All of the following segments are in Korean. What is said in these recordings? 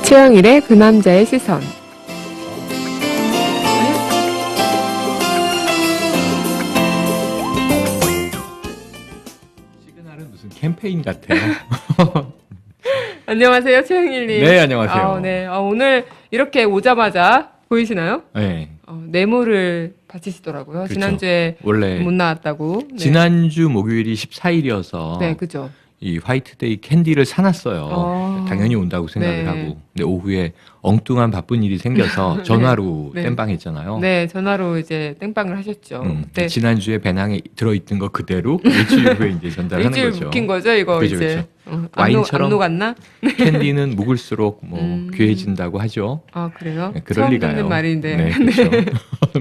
최영일의 그 남자의 시선. 시그널은 무슨 캠페인 같아요. 안녕하세요, 최영일님. 네, 안녕하세요. 네. 오늘 이렇게 오자마자 보이시나요? 네. 뇌물을 바치시더라고요. 그렇죠. 지난주에 원래 못 나왔다고. 네. 지난주 목요일이 14일이어서 네, 그죠. 이 화이트데이 캔디를 사놨어요. 당연히 온다고 생각을 네. 하고. 근데 오후에 엉뚱한 바쁜 일이 생겨서 전화로 네. 땜빵했잖아요. 네, 전화로 이제 땡빵을 하셨죠. 그때 지난주에 배낭에 들어있던 거 그대로 일주일 후에 이제 전달하는 일주일 거죠. 묶인 거죠, 이거 그죠, 이제. 와인처럼 안 녹았나? 캔디는 묵을수록 귀해진다고 하죠. 아, 그래요? 네, 그럴 처음 리가요. 듣는 말인데. 네, 그렇죠.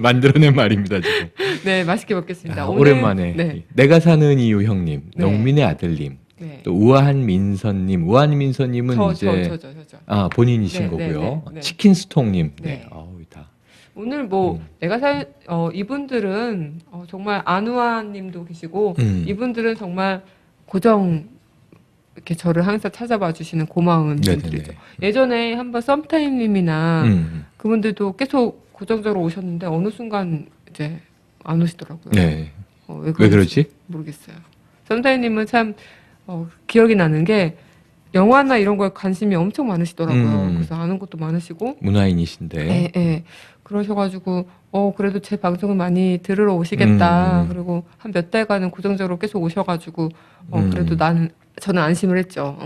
만들어낸 말입니다 지금. 네, 맛있게 먹겠습니다. 오늘, 오랜만에 네. 내가 사는 이유 형님, 네. 농민의 아들님, 네. 또 우아한 민서님. 우아한 민서님은 이제 저. 본인이신 네, 네, 거고요. 네, 네. 치킨 스톡님. 네. 네. 다. 오늘 이분들은 정말 안우아님도 계시고 이분들은 정말 고정 이렇게 저를 항상 찾아봐 주시는 고마운 네네네. 분들이죠. 예전에 한번 썸타임님이나 그분들도 계속 고정적으로 오셨는데 어느 순간 이제 안 오시더라고요. 네. 왜 왜 그러지? 모르겠어요. 썸타임님은 참 기억이 나는 게 영화나 이런 거에 관심이 엄청 많으시더라고요. 그래서 아는 것도 많으시고 문화인이신데. 예. 그러셔가지고 그래도 제 방송을 많이 들으러 오시겠다. 그리고 한 몇 달간은 고정적으로 계속 오셔가지고 그래도 저는 안심을 했죠.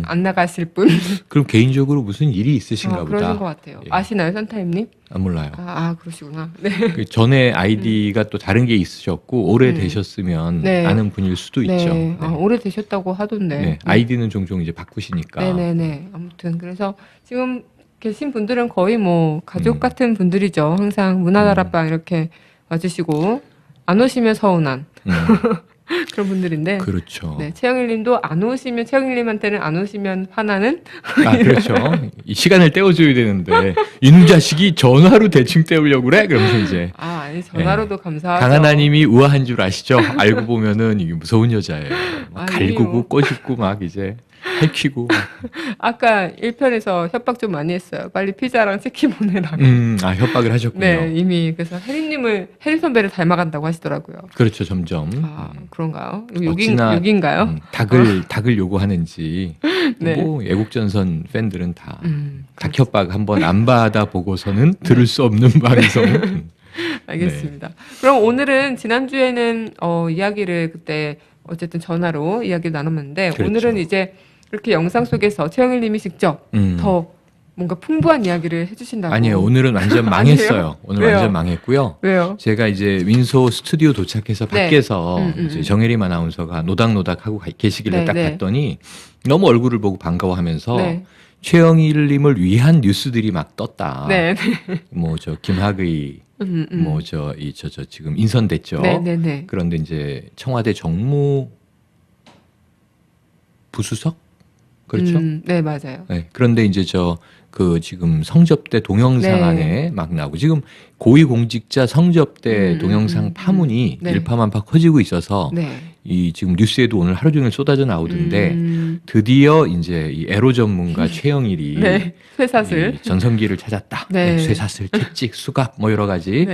안 나가실 분. 그럼 개인적으로 무슨 일이 있으신가 보다. 그러신 것 같아요. 예. 아시나요, 산타임님? 몰라요. 그러시구나. 네. 그 전에 아이디가 또 다른 게 있으셨고 오래 되셨으면 네. 아는 분일 수도 있죠. 네. 오래 되셨다고 하던데. 네. 아이디는 종종 이제 바꾸시니까. 네네네. 아무튼 그래서 지금 계신 분들은 거의 뭐 가족 같은 분들이죠. 항상 문화다락방 이렇게 와주시고 안 오시면 서운한 그런 분들인데. 그렇죠. 네, 최영일님도 안 오시면 최영일님한테는 안 오시면 화나는. 그렇죠. 이 시간을 때워줘야 되는데 이놈 자식이 전화로 대충 때우려고 그래? 그러면서 이제 아니 전화로도 감사하죠. 강하나님이 우아한 줄 아시죠? 알고 보면은 이게 무서운 여자예요. 막 갈구고 꼬집고 막 이제 해키고. 아까 1편에서 협박 좀 많이 했어요. 빨리 피자랑 치킨 보내라고. 협박을 하셨군요. 네, 이미 그래서 해리 선배를 닮아간다고 하시더라고요. 그렇죠, 점점. 그런가요? 어찌나 욕인가요? 닭을 요구하는지. 네. 뭐 애국전선 팬들은 다 닭협박 한번 안 받아 보고서는 들을 수 없는 방송. 알겠습니다. 네. 그럼 오늘은 지난주에는 이야기를 그때 어쨌든 전화로 이야기를 나눴는데 그렇죠. 오늘은 이제 이렇게 영상 속에서 최영일님이 직접 더 뭔가 풍부한 이야기를 해주신다고. 아니에요. 오늘은 완전 망했어요. 오늘 왜요? 완전 망했고요. 왜요? 제가 이제 윈소 스튜디오 도착해서 밖에서 이제 정혜림 아나운서가 노닥노닥 하고 계시길래 딱 봤더니 너무 얼굴을 보고 반가워하면서 최영일님을 위한 뉴스들이 막 떴다. 네. 뭐 저 김학의 뭐 저 지금 인선됐죠. 네네네. 그런데 이제 청와대 정무 부수석 그렇죠? 네 맞아요. 네, 그런데 이제 지금 성접대 동영상 안에 막 나오고 지금 고위공직자 성접대 동영상 파문이 일파만파 커지고 있어서 이 지금 뉴스에도 오늘 하루 종일 쏟아져 나오던데 드디어 이제 이 에로 전문가 최영일이 쇠사슬 전성기를 찾았다. 쇠사슬, 채찍, 수갑 뭐 여러 가지.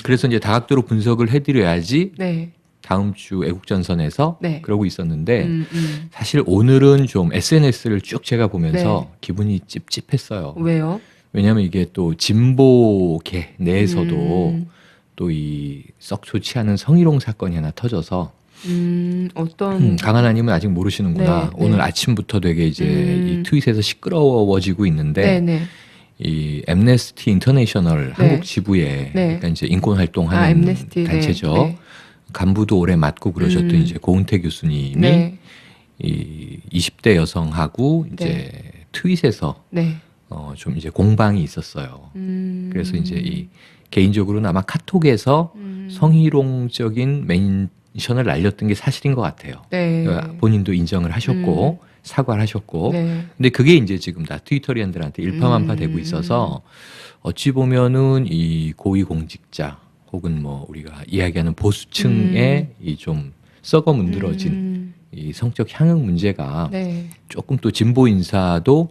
그래서 이제 다각도로 분석을 해드려야지. 다음 주 애국전선에서 그러고 있었는데 사실 오늘은 좀 SNS를 쭉 제가 보면서 기분이 찝찝했어요. 왜요? 왜냐하면 이게 또 진보계 내에서도 또 이 썩 좋지 않은 성희롱 사건이 하나 터져서 어떤 강하나님은 아직 모르시는구나. 오늘 아침부터 되게 이제 이 트윗에서 시끄러워지고 있는데 이 엠네스티 인터내셔널 한국 지부에 그러니까 이제 인권 활동하는 단체죠. 간부도 오래 맡고 그러셨던 이제 고은태 교수님이 이 20대 여성하고 이제 트윗에서 좀 이제 공방이 있었어요. 그래서 이제 이 개인적으로는 아마 카톡에서 성희롱적인 멘션을 날렸던 게 사실인 것 같아요. 그러니까 본인도 인정을 하셨고 사과를 하셨고. 근데 그게 이제 지금 다 트위터리언들한테 일파만파 되고 있어서 어찌 보면은 이 고위공직자 혹은 뭐 우리가 이야기하는 보수층의 이 좀 썩어 문드러진 이 성적 향응 문제가 조금 또 진보 인사도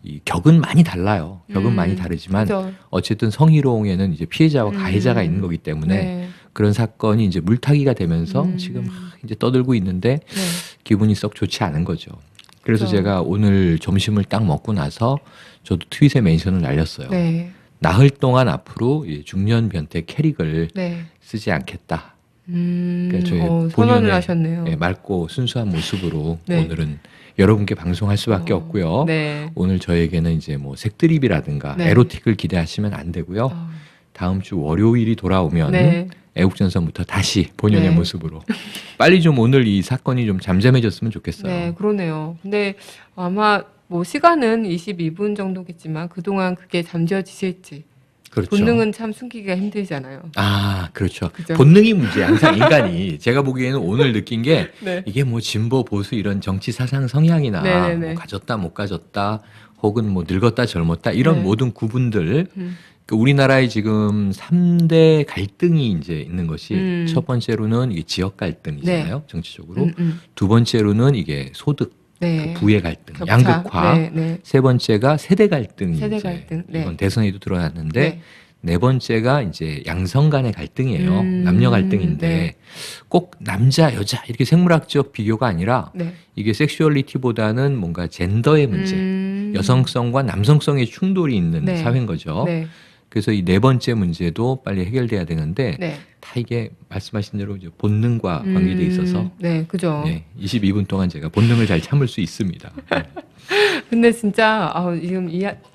이 격은 많이 달라요. 격은 많이 다르지만 그죠. 어쨌든 성희롱에는 이제 피해자와 가해자가 있는 거기 때문에 네. 그런 사건이 이제 물타기가 되면서 지금 이제 떠들고 있는데 네. 기분이 썩 좋지 않은 거죠. 그래서 그렇죠. 제가 오늘 점심을 딱 먹고 나서 저도 트윗에 멘션을 날렸어요. 네. 나흘 동안 앞으로 중년 변태 캐릭을 네. 쓰지 않겠다. 그러니까 저희 선언을 본연의 하셨네요. 맑고 순수한 모습으로 네. 오늘은 여러분께 방송할 수밖에 없고요. 네. 오늘 저에게는 이제 뭐 색드립이라든가 네. 에로틱을 기대하시면 안 되고요. 다음 주 월요일이 돌아오면 네. 애국전선부터 다시 본연의 네. 모습으로 빨리 좀 오늘 이 사건이 좀 잠잠해졌으면 좋겠어요. 네, 그러네요. 근데 아마 뭐 시간은 22분 정도겠지만 그동안 그게 잠재워지실지. 그렇죠. 본능은 참 숨기기가 힘들잖아요. 아, 그렇죠. 그죠? 본능이 문제야. 항상 인간이. 제가 보기에는 오늘 느낀 게 네. 이게 뭐 진보 보수 이런 정치 사상 성향이나 네네네. 뭐 가졌다 못 가졌다 혹은 뭐 늙었다 젊었다 이런 네. 모든 구분들 그 우리나라에 지금 3대 갈등이 이제 있는 것이 첫 번째로는 이게 지역 갈등이잖아요. 네. 정치적으로. 두 번째로는 이게 소득, 네. 그 부의 갈등, 격차. 양극화. 네, 네. 세 번째가 세대 갈등이 세대 이제 갈등. 네. 이번 대선에도 드러났는데 네. 네 번째가 이제 양성 간의 갈등이에요. 남녀 갈등인데 네. 꼭 남자, 여자 이렇게 생물학적 비교가 아니라 네. 이게 섹슈얼리티보다는 뭔가 젠더의 문제, 여성성과 남성성의 충돌이 있는 네. 사회인 거죠. 네. 그래서 이 네 번째 문제도 빨리 해결돼야 되는데 네. 다 이게 말씀하신 대로 이제 본능과 관계돼 있어서 네, 그죠. 22분 동안 제가 본능을 잘 참을 수 있습니다. 근데 진짜 지금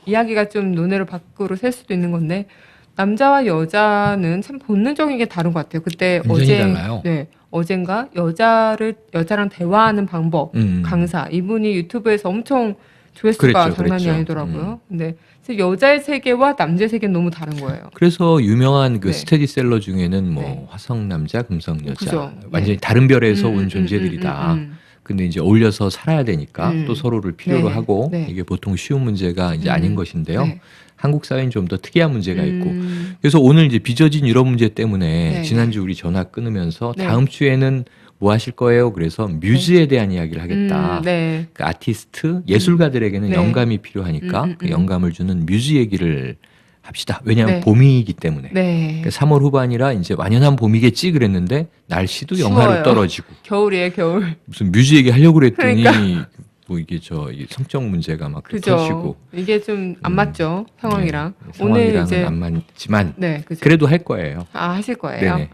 이야기가 좀 논의를 밖으로 셀 수도 있는 건데 남자와 여자는 참 본능적인 게 다른 것 같아요. 그때 굉장히 달라요. 네, 어젠가 여자랑 대화하는 방법 강사 이분이 유튜브에서 엄청 조회수가 장난이 아니더라고요. 근데 여자의 세계와 남자의 세계는 너무 다른 거예요. 그래서 유명한 그 네. 스테디셀러 중에는 뭐 네. 화성 남자, 금성 여자 그죠. 완전히 네. 다른 별에서 온 존재들이다. 근데 이제 어울려서 살아야 되니까 또 서로를 필요로 네. 하고 네. 이게 보통 쉬운 문제가 이제 아닌 것인데요. 네. 한국 사회는 좀 더 특이한 문제가 있고 그래서 오늘 이제 빚어진 유럽 문제 때문에 네. 지난주 우리 전화 끊으면서 네. 다음 주에는 뭐 하실 거예요? 그래서 뮤즈에 대한 이야기를 하겠다. 네. 그 아티스트, 예술가들에게는 네. 영감이 필요하니까 그 영감을 주는 뮤즈 얘기를 합시다. 왜냐하면 네. 봄이기 때문에. 네. 3월 후반이라 이제 완연한 봄이겠지 그랬는데 날씨도 영하로 추워요. 떨어지고 겨울이에요, 겨울. 무슨 뮤즈 얘기 하려고 그랬더니 그러니까. 뭐 이게 이 성적 문제가 막 그죠. 터지고 이게 좀 안 맞죠 상황이랑. 네, 오늘 상황이랑은 이제 안 맞지만 네, 그죠. 그래도 할 거예요. 하실 거예요. 네네.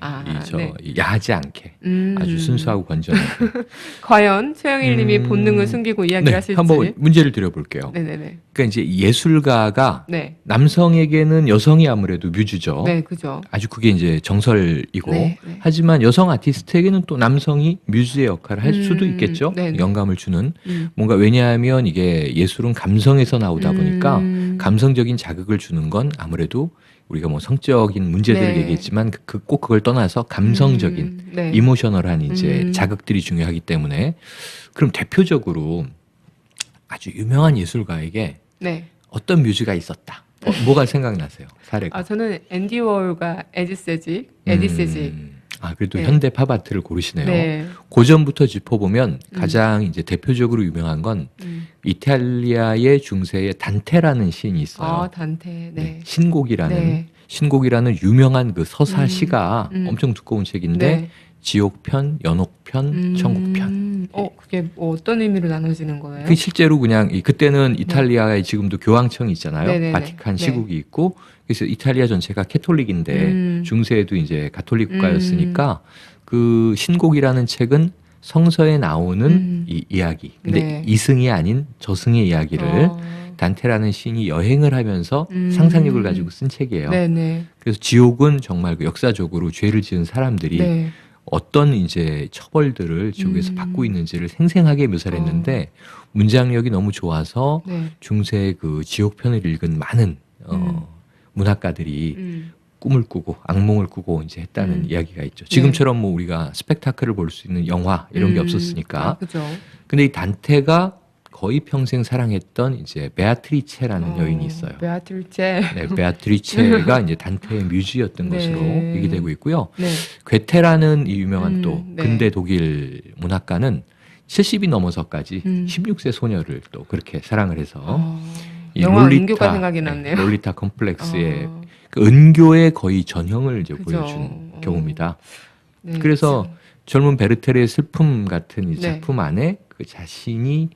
네. 야하지 않게 아주 순수하고 건전하게. 과연 최영일님이 본능을 숨기고 이야기를 네, 하실지. 한번 문제를 드려볼게요. 네네네. 그러니까 이제 예술가가 네. 남성에게는 여성이 아무래도 뮤즈죠. 네, 그죠. 아주 그게 이제 정설이고 네, 네. 하지만 여성 아티스트에게는 또 남성이 뮤즈의 역할을 할 수도 있겠죠. 네, 네. 영감을 주는 뭔가 왜냐하면 이게 예술은 감성에서 나오다 보니까 감성적인 자극을 주는 건 아무래도 우리가 뭐 성적인 문제들을 네. 얘기했지만 꼭 그걸 떠나서 감성적인 네. 이모셔널한 이제 자극들이 중요하기 때문에 그럼 대표적으로 아주 유명한 예술가에게 네. 어떤 뮤즈가 있었다. 뭐가 생각나세요? 사례가. 저는 앤디 워홀과 에디 세직. 그래도 네. 현대 팝아트를 고르시네요. 네. 고전부터 짚어보면 가장 이제 대표적으로 유명한 건 이탈리아의 중세의 단테라는 시인이 있어요. 단테. 네. 신곡이라는 유명한 그 서사 시가 엄청 두꺼운 책인데 네. 지옥편, 연옥편, 천국편. 그게 뭐 어떤 의미로 나눠지는 거예요? 그 실제로 그냥 그때는 이탈리아에 지금도 교황청이 있잖아요. 네네네. 바티칸 네. 시국이 있고 그래서 이탈리아 전체가 캐톨릭인데 중세에도 이제 가톨릭 국가였으니까 그 신곡이라는 책은 성서에 나오는 이 이야기. 근데 네. 이승이 아닌 저승의 이야기를 단테라는 시인이 여행을 하면서 상상력을 가지고 쓴 책이에요. 네네. 그래서 지옥은 정말 그 역사적으로 죄를 지은 사람들이 네. 어떤 이제 처벌들을 지옥에서 받고 있는지를 생생하게 묘사를 했는데 문장력이 너무 좋아서 네. 중세 그 지옥편을 읽은 많은 문학가들이 꿈을 꾸고 악몽을 꾸고 이제 했다는 이야기가 있죠. 지금처럼 뭐 우리가 스펙타클을 볼 수 있는 영화 이런 게 없었으니까. 그죠. 근데 이 단테가 거의 평생 사랑했던 이제 베아트리체라는 여인이 있어요. 베아트리체. 네, 베아트리체가 이제 단테의 뮤즈였던 네. 것으로 얘기되고 있고요. 네. 괴테라는 이 유명한 또 네. 근대 독일 문학가는 70이 넘어서까지 16세 소녀를 또 그렇게 사랑을 해서 이 영화 은교가 생각이 났네요. 롤리타 컴플렉스의 그 은교의 거의 전형을 이제 보여준 경우입니다. 네, 그래서 그렇죠. 젊은 베르테르의 슬픔 같은 이 작품 안에 그 자신이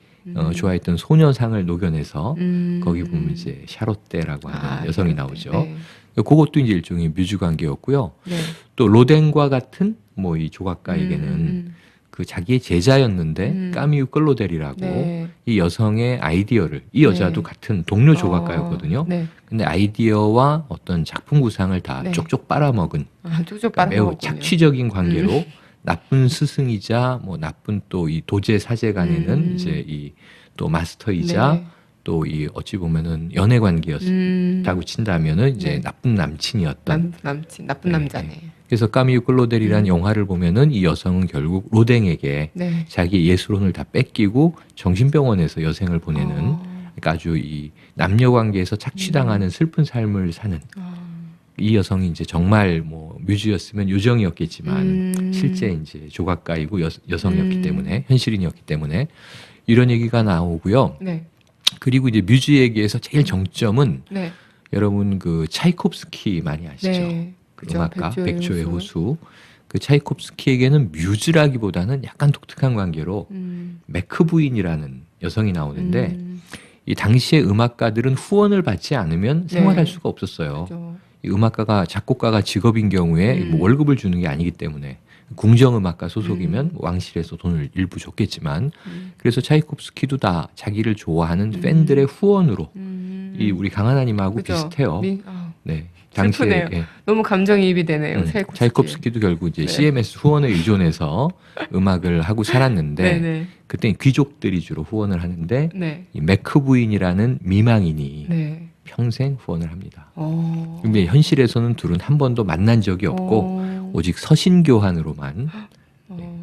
좋아했던 소녀상을 녹여내서 거기 보면 이제 샤롯데라고 하는 여성이 나오죠. 네. 그것도 이제 일종의 뮤즈 관계였고요. 네. 또 로댕과 같은 뭐 이 조각가에게는 그 자기의 제자였는데 까미유 끌로델이라고 네. 이 여성의 아이디어를 이 여자도 네. 같은 동료 조각가였거든요. 네. 근데 아이디어와 어떤 작품 구상을 다 네. 쪽쪽 빨아먹은 그러니까 매우 착취적인 관계로 나쁜 스승이자 뭐 나쁜 또 이 도제 사제 간에는 이제 이 또 마스터이자 네. 또 이 어찌 보면은 연애 관계였다고 친다면은 이제 네. 나쁜 남친이었던 나쁜 남자네. 그래서 까미유 끌로델이라는 영화를 보면은 이 여성은 결국 로댕에게 네. 자기 예술혼을 다 뺏기고 정신병원에서 여생을 보내는 그러니까 아주 이 남녀 관계에서 착취당하는 슬픈 삶을 사는 이 여성이 이제 정말 뭐 뮤즈였으면 요정이었겠지만 실제 이제 조각가이고 여성이었기 때문에 현실인이었기 때문에 이런 얘기가 나오고요. 네. 그리고 이제 뮤즈 얘기에서 제일 정점은 네. 여러분 그 차이콥스키 많이 아시죠? 네. 그 음악가 백조의 호수. 그 차이콥스키에게는 뮤즈라기보다는 약간 독특한 관계로 맥크 부인이라는 여성이 나오는데 이 당시의 음악가들은 후원을 받지 않으면 생활할 네. 수가 없었어요. 그렇죠. 이 음악가가 작곡가가 직업인 경우에 뭐 월급을 주는 게 아니기 때문에 궁정음악가 소속이면 왕실에서 돈을 일부 줬겠지만 그래서 차이콥스키도 다 자기를 좋아하는 팬들의 후원으로 이 우리 강하나님하고 그죠. 비슷해요. 네. 당시에 예. 너무 감정이입이 되네요. 차이콥스키도 결국 이제 네. CMS 후원에 의존해서 음악을 하고 살았는데 그때 귀족들이 주로 후원을 하는데 네. 이 맥크 부인이라는 미망인이 네. 평생 후원을 합니다. 근데 현실에서는 둘은 한 번도 만난 적이 없고 오직 서신 교환으로만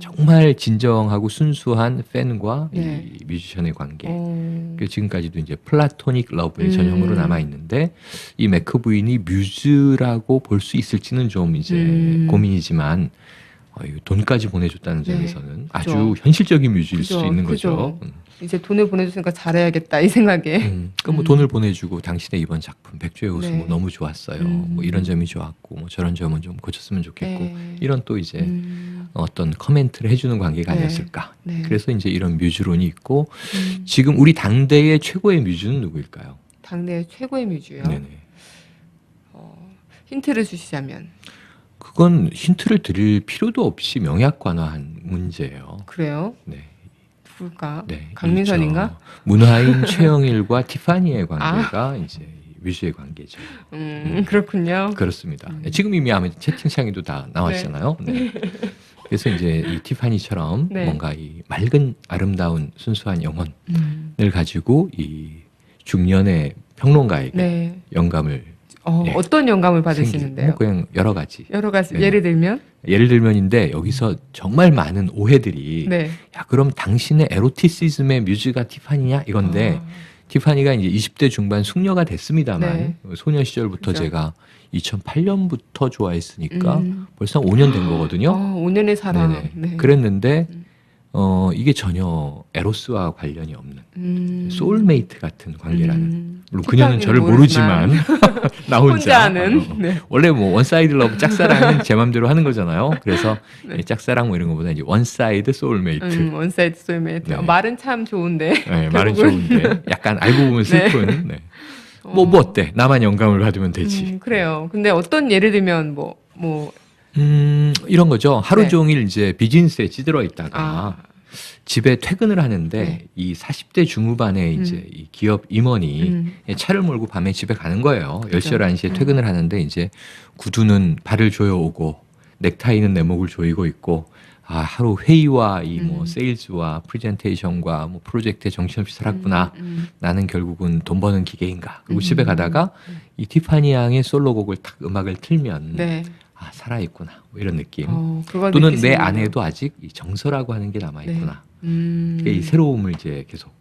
정말 진정하고 순수한 팬과 네. 이 뮤지션의 관계. 지금까지도 이제 플라토닉 러브의 전형으로 남아 있는데 이 맥크 부인이 뮤즈라고 볼 수 있을지는 좀 이제 고민이지만 돈까지 보내줬다는 점에서는 네. 아주 그렇죠. 현실적인 뮤즈일 그렇죠. 수 있는 거죠. 이제 돈을 보내줬으니까 잘해야겠다 이 생각에. 그러니까 뭐 돈을 보내주고 당신의 이번 작품 백조의 호수 네. 뭐 너무 좋았어요. 뭐 이런 점이 좋았고 뭐 저런 점은 좀 고쳤으면 좋겠고 네. 이런 또 이제 어떤 커멘트를 해주는 관계가 아니었을까. 네. 그래서 이제 이런 뮤즈론이 있고 지금 우리 당대의 최고의 뮤즈는 누구일까요? 당대의 최고의 뮤즈요? 네네. 힌트를 주시자면. 그건 힌트를 드릴 필요도 없이 명약관화한 문제예요. 그래요? 네. 누굴까? 네, 강민선인가? 그렇죠. 문화인 최영일과 티파니의 관계가 이제 뮤즈의 관계죠. 그렇군요. 그렇습니다. 지금 이미 아마 채팅창에도 다 나왔잖아요. 네. 네. 그래서 이제 이 티파니처럼 네. 뭔가 이 맑은 아름다운 순수한 영혼을 가지고 이 중년의 평론가에게 네. 영감을 네. 어떤 영감을 받으시는데요? 그냥 여러 가지. 네. 예를 들면? 예를 들면인데 여기서 정말 많은 오해들이 네. 야 그럼 당신의 에로티시즘의 뮤즈가 티파니냐 이건데 티파니가 이제 20대 중반 숙녀가 됐습니다만 네. 소녀 시절부터 그렇죠. 제가 2008년부터 좋아했으니까 벌써 5년 된 거거든요. 5년의 사랑. 네. 그랬는데 이게 전혀 에로스와 관련이 없는 소울메이트 같은 관계라는 물론 그녀는 저를 모르지만 나 혼자 아는 네. 원래 뭐 원사이드 러브 짝사랑은 제 맘대로 하는 거잖아요. 그래서 네. 짝사랑 뭐 이런 것보다 이제 원사이드 소울메이트. 원사이드 소울메이트. 네. 말은 참 좋은데. 네, 말은 좋은데 약간 알고 보면 슬픈. 네. 네. 뭐 어때? 나만 영감을 받으면 되지. 그래요. 근데 어떤 예를 들면 이런 거죠. 하루 종일 이제 비즈니스에 찌들어 있다가 집에 퇴근을 하는데 네. 이 40대 중후반의 이제 이 기업 임원이 차를 몰고 밤에 집에 가는 거예요. 10시, 11시에 퇴근을 하는데 이제 구두는 발을 조여오고 넥타이는 내 목을 조이고 있고 하루 회의와 이 뭐 세일즈와 프레젠테이션과 뭐 프로젝트에 정신없이 살았구나. 나는 결국은 돈 버는 기계인가. 그리고 집에 가다가 이 티파니 양의 솔로곡을 딱 음악을 틀면 네. 살아있구나. 뭐 이런 느낌. 또는 내 안에도 아직 이 정서라고 하는 게 남아있구나. 네. 이 새로움을 이제 계속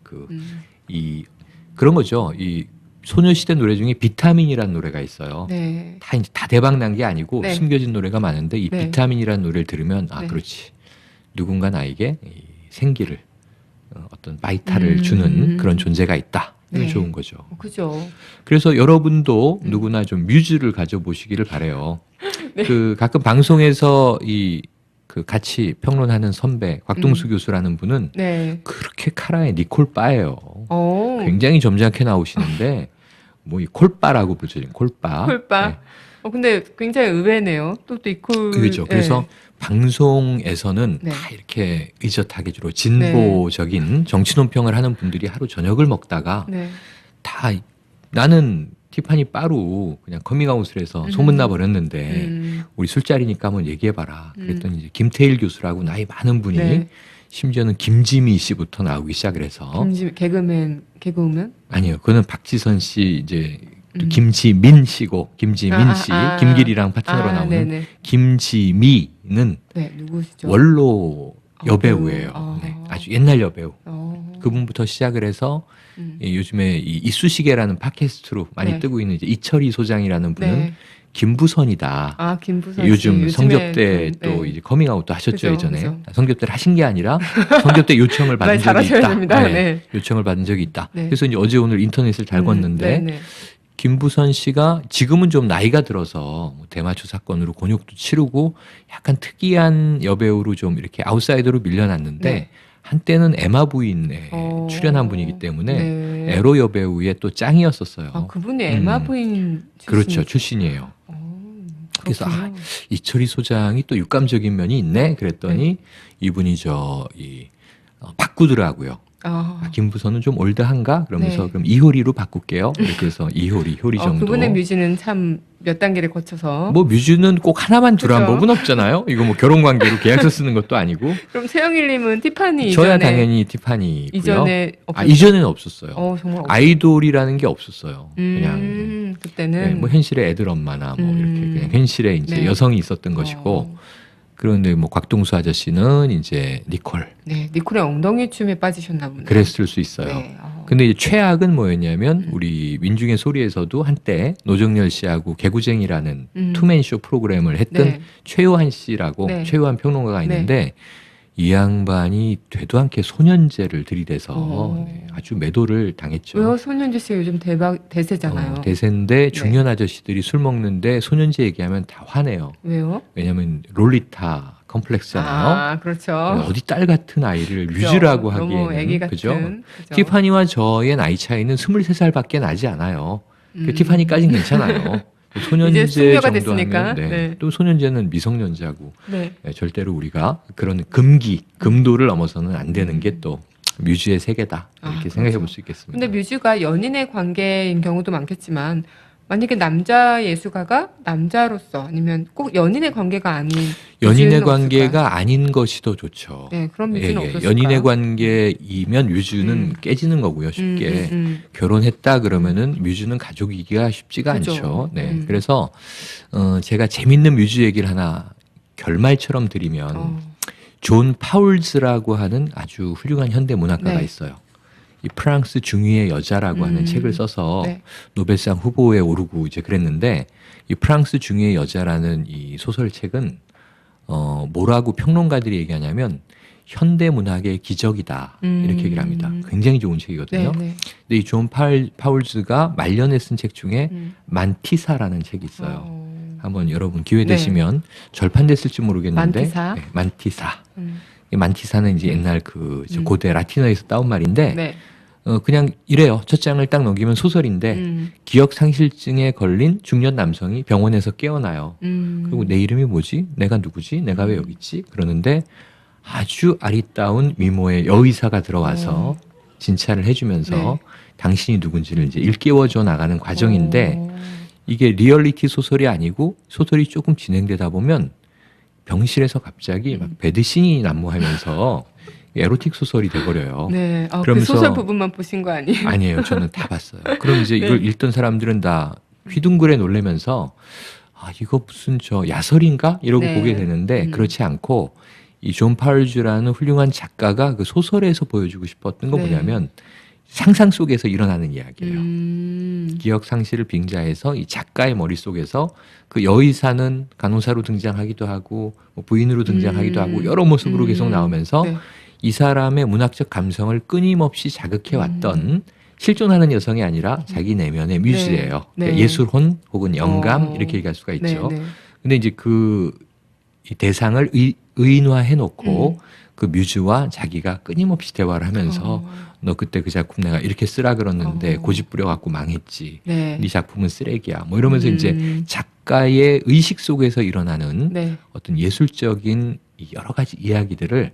그런 거죠. 이 소녀시대 노래 중에 비타민이라는 노래가 있어요. 네. 다 대박 난 게 아니고 네. 숨겨진 노래가 많은데 이 네. 비타민이라는 노래를 들으면 네. 그렇지. 누군가 나에게 이 생기를 어떤 바이탈을 주는 그런 존재가 있다. 네. 좋은 거죠. 그죠. 그래서 여러분도 누구나 좀 뮤즈를 가져보시기를 바래요. 네. 그 가끔 방송에서 그 같이 평론하는 선배 곽동수 교수라는 분은 네. 그렇게 카라의 니콜 바예요. 굉장히 점잖게 나오시는데 뭐 이 콜바라고 부르죠. 콜바. 콜바. 네. 근데 굉장히 의외네요. 또 니콜. 그렇죠. 그래서 방송에서는 다 이렇게 의젓하게 주로 진보적인 정치 논평을 하는 분들이 하루 저녁을 먹다가 다 나는 티파니 바로 그냥 커밍아웃을 해서 소문나 버렸는데 우리 술자리니까 한번 얘기해봐라. 그랬더니 이제 김태일 교수라고 나이 많은 분이 심지어는 김지미 씨부터 나오기 시작을 해서 개그우먼? 아니요. 그거는 박지선 씨 이제 김지민 씨고 김지민 씨 김길이랑 파트너로 나오는 네네. 김지미는 누구시죠? 원로 여배우예요. 네, 아주 옛날 여배우. 그분부터 시작을 해서 요즘에 이 이쑤시개라는 팟캐스트로 많이 뜨고 있는 이제 이철희 소장이라는 분은 김부선이다. 김부선 요즘 성접대 또 이제 커밍아웃도 하셨죠. 예전에. 성접대를 하신 게 아니라 성접대 요청을 받은 적이 있다. 요청을 받은 적이 있다. 그래서 이제 어제 오늘 인터넷을 잘 걷는데 김부선 씨가 지금은 좀 나이가 들어서 뭐 대마초 사건으로 곤욕도 치르고 약간 특이한 여배우로 좀 이렇게 아웃사이더로 밀려났는데 한때는 에마 부인에 출연한 분이기 때문에 에로 여배우의 또 짱이었었어요. 그분이 에마 부인 그렇죠. 출신이에요. 그래서 이철희 소장이 또 육감적인 면이 있네. 그랬더니 이분이 바꾸더라고요. 김부선은 좀 올드한가? 그러면서 그럼 이효리로 바꿀게요. 그래서 효리 정도. 그분의 뮤즈는 참 몇 단계를 거쳐서. 뭐 뮤즈는 꼭 하나만 두란 법은 없잖아요. 이거 뭐 결혼 관계로 계약서 쓰는 것도 아니고. 그럼 세영일님은 티파니 저야 당연히 티파니고요. 이전에는 없었어요. 정말 아이돌이라는 게 없었어요. 그냥 그때는 뭐 현실의 애들 엄마나 뭐 이렇게 그냥 현실에 이제 여성이 있었던 것이고. 그런데 뭐 곽동수 아저씨는 이제 니콜. 니콜의 엉덩이 춤에 빠지셨나 보네요. 그랬을 수 있어요. 근데 이제 최악은 뭐였냐면 우리 민중의 소리에서도 한때 노정열 씨하고 개구쟁이라는 투맨쇼 프로그램을 했던 최요한 씨라고 최요한 평론가가 있는데 이 양반이 되도 않게 소년제를 들이대서 아주 매도를 당했죠. 왜요? 소년제 씨가 요즘 대세잖아요. 대세인데 중년 아저씨들이 술 먹는데 소년제 얘기하면 다 화내요. 왜요? 왜냐하면 롤리타 컴플렉스잖아요. 그렇죠. 어디 딸 같은 아이를 뮤즈라고 하기에는 애기 같은, 그죠? 티파니와 저의 나이 차이는 23살밖에 나지 않아요. 티파니까지는 괜찮아요. 소년제 정도 하면 또 소년제는 미성년자고 절대로 우리가 그런 금도를 넘어서는 안 되는 게 또 뮤즈의 세계다 이렇게 생각해 볼 수 있겠습니다. 근데 뮤즈가 연인의 관계인 경우도 많겠지만 만약에 남자 예술가가 남자로서 아니면 꼭 연인의 관계가 아닌 연인의 관계가 아닌 것이 더 좋죠. 그런 뮤즈는 없었을까요? 연인의 관계이면 뮤즈는 깨지는 거고요. 쉽게 결혼했다 그러면은 뮤즈는 가족이기가 쉽지가 않죠. 그래서 제가 재밌는 뮤즈 얘기를 하나 결말처럼 드리면 존 파울즈라고 하는 아주 훌륭한 현대 문학가가 있어요. 이 프랑스 중위의 여자라고 하는 책을 써서 노벨상 후보에 오르고 이제 그랬는데 이 프랑스 중위의 여자라는 이 소설책은 뭐라고 평론가들이 얘기하냐면 현대 문학의 기적이다 이렇게 얘기를 합니다. 굉장히 좋은 책이거든요. 근데 이 존 파울즈가 말년에 쓴 책 중에 만티사라는 책이 있어요. 한번 여러분 기회 되시면 절판됐을지 모르겠는데 만티사. 이 만티사는 이제 옛날 그 고대 라틴어에서 따온 말인데 그냥 이래요. 첫 장을 딱 넘기면 소설인데 기억 상실증에 걸린 중년 남성이 병원에서 깨어나요. 그리고 내 이름이 뭐지? 내가 누구지? 내가 왜 여기 있지? 그러는데 아주 아리따운 미모의 여의사가 들어와서 진찰을 해주면서 당신이 누군지를 이제 일깨워줘 나가는 과정인데 이게 리얼리티 소설이 아니고 소설이 조금 진행되다 보면 병실에서 갑자기 막 배드신이 난무하면서 에로틱 소설이 돼버려요. 그러면서 그 소설 부분만 보신 거 아니에요? 아니에요. 저는 다 봤어요. 그럼 이제 이걸 읽던 사람들은 다 휘둥그레 놀라면서 이거 무슨 야설인가? 이러고 보게 되는데 그렇지 않고 이 존 파울즈라는 훌륭한 작가가 그 소설에서 보여주고 싶었던 건 뭐냐면 상상 속에서 일어나는 이야기예요. 기억 상실을 빙자해서 이 작가의 머릿속에서 그 여의사는 간호사로 등장하기도 하고 뭐 부인으로 등장하기도 하고 여러 모습으로 계속 나오면서 이 사람의 문학적 감성을 끊임없이 자극해왔던 실존하는 여성이 아니라 자기 내면의 뮤즈예요. 네. 그러니까 예술혼 혹은 영감 이렇게 얘기할 수가 있죠. 근데 이제 이 대상을 의인화해 놓고 그 뮤즈와 자기가 끊임없이 대화를 하면서 너 그때 그 작품 내가 이렇게 쓰라 그랬는데 고집 부려갖고 망했지. 네 작품은 쓰레기야. 뭐 이러면서 이제 작가의 의식 속에서 일어나는 어떤 예술적인 여러 가지 이야기들을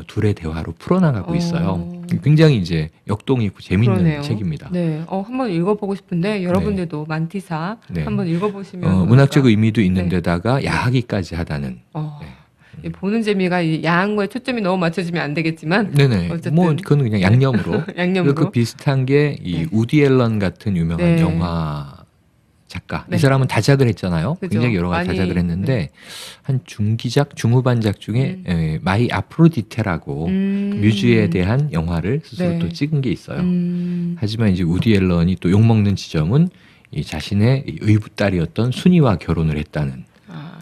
둘의 대화로 풀어나가고 있어요. 굉장히 이제 역동이 있고 재밌는 그러네요. 책입니다. 네, 한번 읽어보고 싶은데 여러분들도 만티사 한번 읽어보시면 문학적 의미도 있는데다가 야하기까지 하다는. 보는 재미가 야한 거에 초점이 너무 맞춰지면 안 되겠지만, 어쨌든 뭐 그건 그냥 양념으로. 양념으로. 그 비슷한 게 이 우디 앨런 같은 유명한 영화 작가. 이 사람은 다작을 했잖아요. 그죠. 굉장히 여러 가지 다작을 했는데 한 중기작, 중후반작 중에 마이 아프로디테라고 뮤즈에 대한 영화를 스스로 또 찍은 게 있어요. 하지만 이제 우디 앨런이 또 욕먹는 지점은 이 자신의 의붓딸이었던 순이와 결혼을 했다는.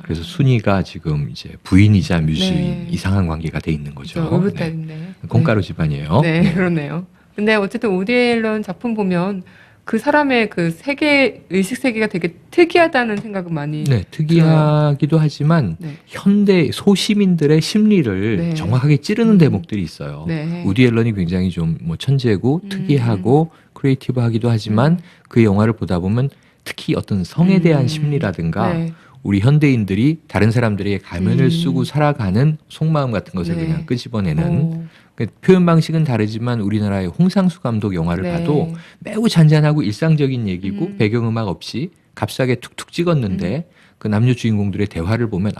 그래서 순이가 지금 이제 부인이자 뮤즈인 이상한 관계가 돼 있는 거죠. 의붓딸인데. 콩가루 집안이에요. 네, 그러네요. 근데 어쨌든 우디 앨런 작품 보면 그 사람의 그 세계 의식 세계가 되게 특이하다는 생각은 많이 특이하기도 하지만 현대 소시민들의 심리를 정확하게 찌르는 대목들이 있어요. 우디 앨런이 굉장히 좀 뭐 천재고 특이하고 크리에이티브하기도 하지만 그 영화를 보다 보면 특히 어떤 성에 대한 심리라든가 우리 현대인들이 다른 사람들에게 가면을 쓰고 살아가는 속마음 같은 것을 그냥 끄집어내는 표현 방식은 다르지만 우리나라의 홍상수 감독 영화를 봐도 매우 잔잔하고 일상적인 얘기고 배경음악 없이 값싸게 툭툭 찍었는데 그 남녀 주인공들의 대화를 보면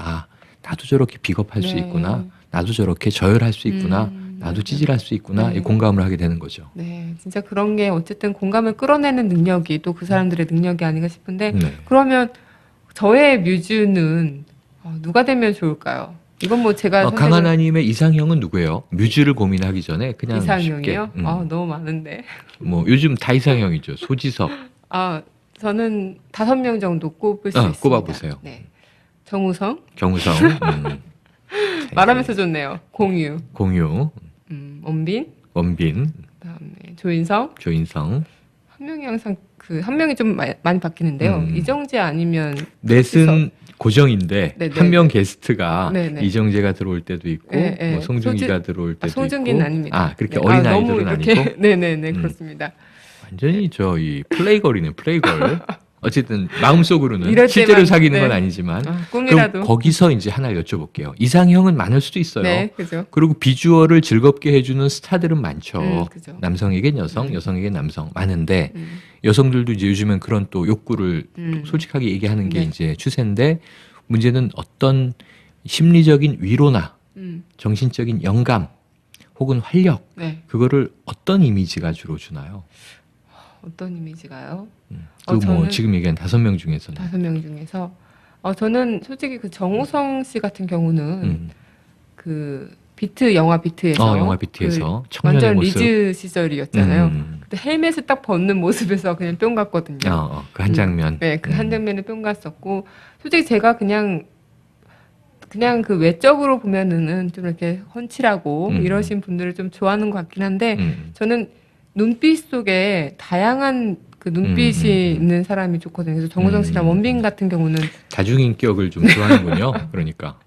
나도 저렇게 비겁할 수 있구나. 나도 저렇게 저열할 수 있구나. 나도 찌질할 수 있구나. 이 공감을 하게 되는 거죠. 네, 진짜 그런 게 어쨌든 공감을 끌어내는 능력이 또 그 사람들의 능력이 아닌가 싶은데 그러면 저의 뮤즈는 누가 되면 좋을까요? 이건 뭐 제가 강하나님의 이상형은 누구예요? 뮤즈를 고민하기 전에 그냥 이상형이요? 너무 많은데. 뭐 요즘 다 이상형이죠. 소지섭. 저는 5명 정도 꼽을 수 있습니다. 꼽아보세요. 네. 정우성. 말하면서 좋네요. 공유. 원빈. 그다음에 조인성. 한 명이 항상 한 명이 좀 많이 바뀌는데요. 이정재 아니면 넷은 고정인데 한 명 게스트가 이정재가 들어올 때도 있고 뭐 송중기가 들어올 때도 송중기는 있고. 아닙니다. 그렇게 어린 아이들은 아니고. 네네네 그렇습니다. 완전히 이 플레이걸이네 플레이걸. 어쨌든 마음속으로는 실제로 사귀는 건 아니지만 꿈이라도. 그럼 거기서 이제 하나 여쭤볼게요. 이상형은 많을 수도 있어요. 그죠. 그리고 비주얼을 즐겁게 해주는 스타들은 많죠. 남성에겐 여성, 여성에겐 남성 많은데 여성들도 이제 요즘엔 그런 또 욕구를 솔직하게 얘기하는 게 이제 추세인데 문제는 어떤 심리적인 위로나 정신적인 영감 혹은 활력 그거를 어떤 이미지가 주로 주나요? 어떤 이미지가요? 뭐 지금 얘기한 5명 중에서는 5명 중에서 저는 솔직히 그 정우성 씨 같은 경우는 그 영화 비트에서 완전 리즈 시절이었잖아요. 그때 헬멧을 딱 벗는 모습에서 그냥 뿅 갔거든요. 그 한 장면. 그 한 장면에 뿅 갔었고 솔직히 제가 그냥 그 외적으로 보면은 좀 이렇게 훤칠하고 이러신 분들을 좀 좋아하는 것 같긴 한데 저는 눈빛 속에 다양한 그 눈빛이 있는 사람이 좋거든요. 그래서 정우성 씨랑 원빈 같은 경우는 다중인격을 좀 좋아하는군요. 그러니까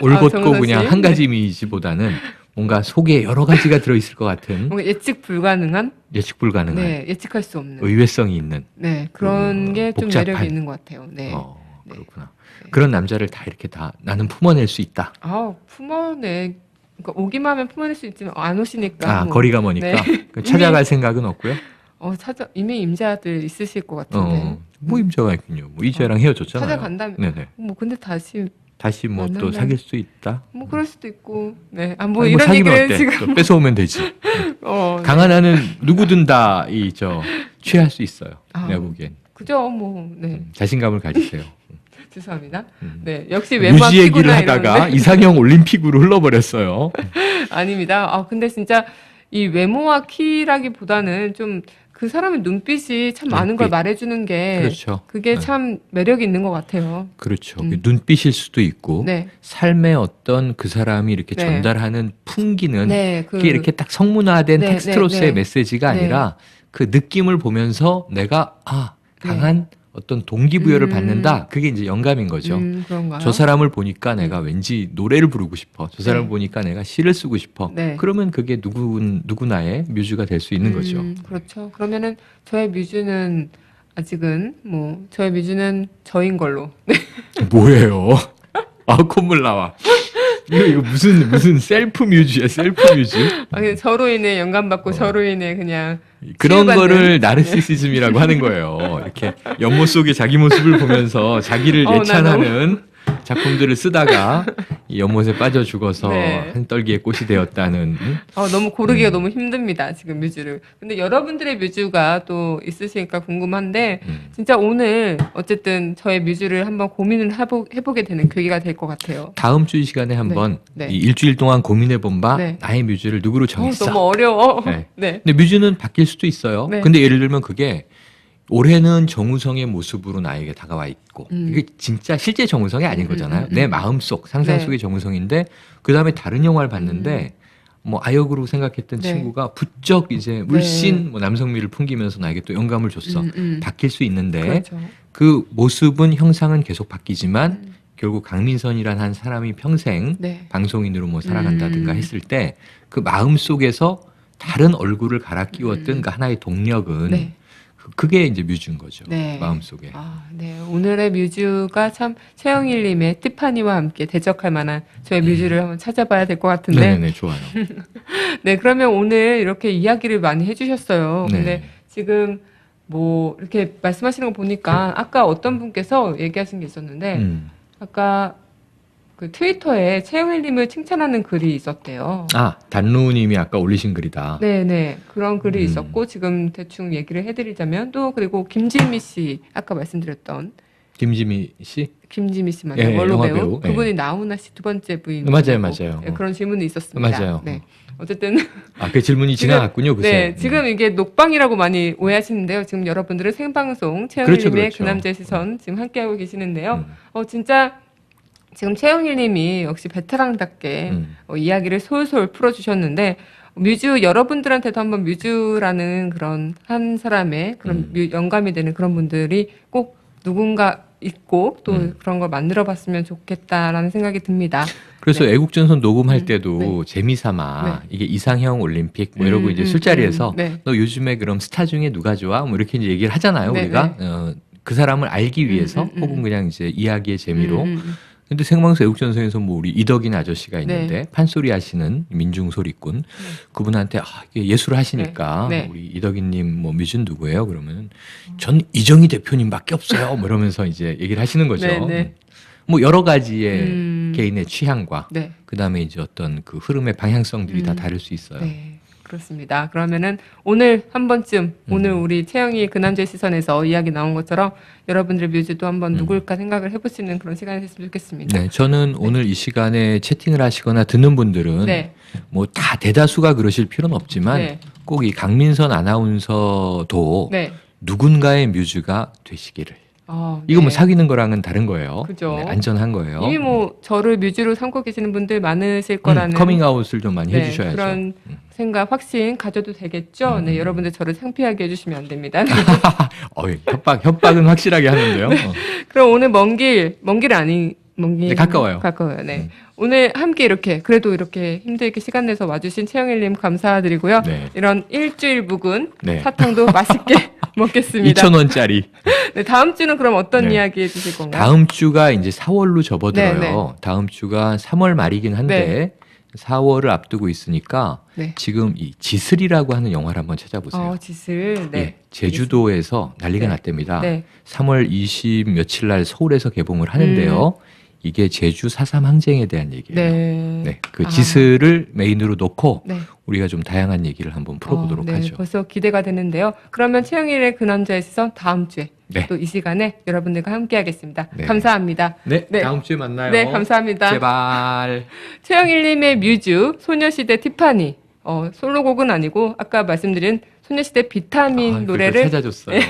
올곧고 그냥 한 가지 이미지보다는 뭔가 속에 여러 가지가 들어있을 것 같은 뭔가 예측 불가능한 예측할 수 없는 의외성이 있는 그런 게 좀 매력이 있는 것 같아요. 그렇구나. 그런 남자를 다 이렇게 나는 품어낼 수 있다. 그러니까 오기만 하면 품어낼 수 있지만 안 오시니까 거리가 머니까 찾아갈 생각은 없고요. 이미 임자들 있으실 것 같은데. 뭐 임자가 있군요. 뭐 이자랑 헤어졌잖아요. 찾아간다면. 뭐 근데 다시 뭐 또 사귈 수 있다. 뭐 그럴 수도 있고. 뭐 이런 얘기를 지금 뺏어오면 되지. 강하나는 누구든 다 취할 수 있어요. 내가 보기엔. 그죠, 자신감을 가지세요. 죄송합니다. 역시 외모와 뮤지 얘기를 하다가 이상형 올림픽으로 흘러버렸어요. 아닙니다. 근데 진짜 이 외모와 키라기보다는 좀 그 사람의 눈빛이 참 많은 걸 말해주는 게 그게 참 매력이 있는 것 같아요. 그렇죠. 눈빛일 수도 있고 삶의 어떤 그 사람이 이렇게 전달하는 풍기는 그게 이렇게 딱 성문화된 텍스트로서의 메시지가 아니라 그 느낌을 보면서 내가 강한 어떤 동기부여를 받는다. 그게 이제 영감인 거죠. 그런가요? 저 사람을 보니까 내가 왠지 노래를 부르고 싶어. 저 사람을 보니까 내가 시를 쓰고 싶어. 그러면 그게 누구나의 뮤즈가 될 수 있는 거죠. 그렇죠. 그러면은 저의 뮤즈는 아직은 저의 뮤즈는 저인 걸로. 뭐예요? 콧물 나와. 이거 무슨 셀프 뮤즈야, 셀프 뮤즈? 아니, 저로 인해 영감받고 저로 인해 그냥 그런 거를 나르시시즘이라고 하는 거예요. 이렇게 연못 속에 자기 모습을 보면서 자기를 예찬하는 작품들을 쓰다가 이 연못에 빠져 죽어서 한떨기의 꽃이 되었다는. 너무 고르기가 너무 힘듭니다. 지금 뮤즈를. 근데 여러분들의 뮤즈가 또 있으시니까 궁금한데 진짜 오늘 어쨌든 저의 뮤즈를 한번 고민을 해보게 되는 계기가 될 것 같아요. 다음 주 이 시간에 한번 이 일주일 동안 고민해본 바 나의 뮤즈를 누구로 정했어. 너무 어려워. 근데 뮤즈는 바뀔 수도 있어요. 근데 예를 들면 그게 올해는 정우성의 모습으로 나에게 다가와 있고 이게 진짜 실제 정우성이 아닌 거잖아요. 내 마음속 상상 속의 정우성인데 그 다음에 다른 영화를 봤는데 아역으로 생각했던 친구가 부쩍 이제 물씬 남성미를 풍기면서 나에게 또 영감을 줬어. 바뀔 수 있는데 그렇죠. 그 모습은 형상은 계속 바뀌지만 결국 강민선이란 한 사람이 평생 방송인으로 살아간다든가 했을 때 그 마음 속에서 다른 얼굴을 갈아 끼웠던 그 하나의 동력은 그게 이제 뮤즈인 거죠. 마음속에. 오늘의 뮤즈가 참 최영일님의 티파니와 함께 대적할 만한 저의 뮤즈를 한번 찾아봐야 될 것 같은데. 네, 좋아요. 네, 그러면 오늘 이렇게 이야기를 많이 해주셨어요. 근데 지금 이렇게 말씀하시는 거 보니까 아까 어떤 분께서 얘기하신 게 있었는데 아까 그 트위터에 최영일님을 칭찬하는 글이 있었대요. 단루님이 아까 올리신 글이다. 네네. 그런 글이 있었고, 지금 대충 얘기를 해드리자면, 그리고 김지미 씨, 아까 말씀드렸던. 김지미 씨? 김지미 씨 맞아요. 원로 배우. 그분이 예. 나훈아 씨 두 번째 부인. 맞아요. 그런 질문이 있었습니다. 맞아요. 네. 어쨌든. 그 질문이 지나갔군요, 그새. 네, 지금 이게 녹방이라고 많이 오해하시는데요. 지금 여러분들은 생방송, 최영일님의 그렇죠. 그 남자의 시선 지금 함께하고 계시는데요. 진짜 지금 최영일님이 역시 베테랑답게 이야기를 솔솔 풀어주셨는데 뮤즈 여러분들한테도 한번 뮤즈라는 그런 한 사람의 그런 영감이 되는 그런 분들이 꼭 누군가 있고 또 그런 걸 만들어봤으면 좋겠다라는 생각이 듭니다. 그래서 애국전선 녹음할 때도 재미삼아 이게 이상형 올림픽 이러고 이제 술자리에서 너 요즘에 그럼 스타 중에 누가 좋아? 이렇게 이제 얘기를 하잖아요. 우리가 그 사람을 알기 위해서 혹은 그냥 이제 이야기의 재미로. 근데 생방송 애국전선에서 우리 이덕인 아저씨가 있는데 판소리 하시는 민중소리꾼 그분한테 이게 예술을 하시니까 우리 이덕인님 뮤즈는 누구예요? 그러면 전 이정희 대표님밖에 없어요. 이러면서 이제 얘기를 하시는 거죠. 여러 가지의 개인의 취향과 그다음에 이제 어떤 그 흐름의 방향성들이 다 다를 수 있어요. 그렇습니다. 그러면은 오늘 한 번쯤 오늘 우리 채영이 그 남자의 시선에서 이야기 나온 것처럼 여러분들의 뮤즈도 한번 누굴까 생각을 해보시는 그런 시간이 됐으면 좋겠습니다. 네, 저는 오늘 이 시간에 채팅을 하시거나 듣는 분들은 다 대다수가 그러실 필요는 없지만 꼭 이 강민선 아나운서도 누군가의 뮤즈가 되시기를. 이거 사귀는 거랑은 다른 거예요. 그죠. 안전한 거예요. 이미 저를 뮤즈로 삼고 계시는 분들 많으실 거라는 커밍아웃을 좀 많이 해주셔야죠. 그런 생각, 확신 가져도 되겠죠. 여러분들 저를 창피하게 해주시면 안 됩니다. 협박은 확실하게 하는데요. 그럼 오늘 먼 길 아니 먼 길 가까워요. 네. 오늘 함께 이렇게 힘들게 시간 내서 와주신 최영일님 감사드리고요. 이런 일주일 묵은 사탕도 맛있게 먹겠습니다. 2,000원짜리. 네, 다음 주는 그럼 어떤 이야기 해주실 건가요? 다음 주가 이제 4월로 접어들어요. 다음 주가 3월 말이긴 한데 4월을 앞두고 있으니까 지금 이 지슬이라고 하는 영화를 한번 찾아보세요. 지슬. 제주도에서 난리가 났답니다. 3월 20 며칠 날 서울에서 개봉을 하는데요. 이게 제주 4.3 항쟁에 대한 얘기예요. 그 지슬을 메인으로 놓고 우리가 좀 다양한 얘기를 한번 풀어보도록 하죠. 벌써 기대가 되는데요. 그러면 최영일의 그 남자의 시선 다음 주에 또 이 시간에 여러분들과 함께하겠습니다. 감사합니다. 다음 주에 만나요. 네, 감사합니다. 제발. 최영일님의 뮤즈 소녀시대 티파니 솔로곡은 아니고 아까 말씀드린 소녀시대 비타민 노래를 찾아줬어요.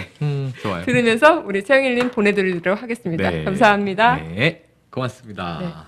좋아요. 들으면서 우리 최영일님 보내드리도록 하겠습니다. 감사합니다. 고맙습니다.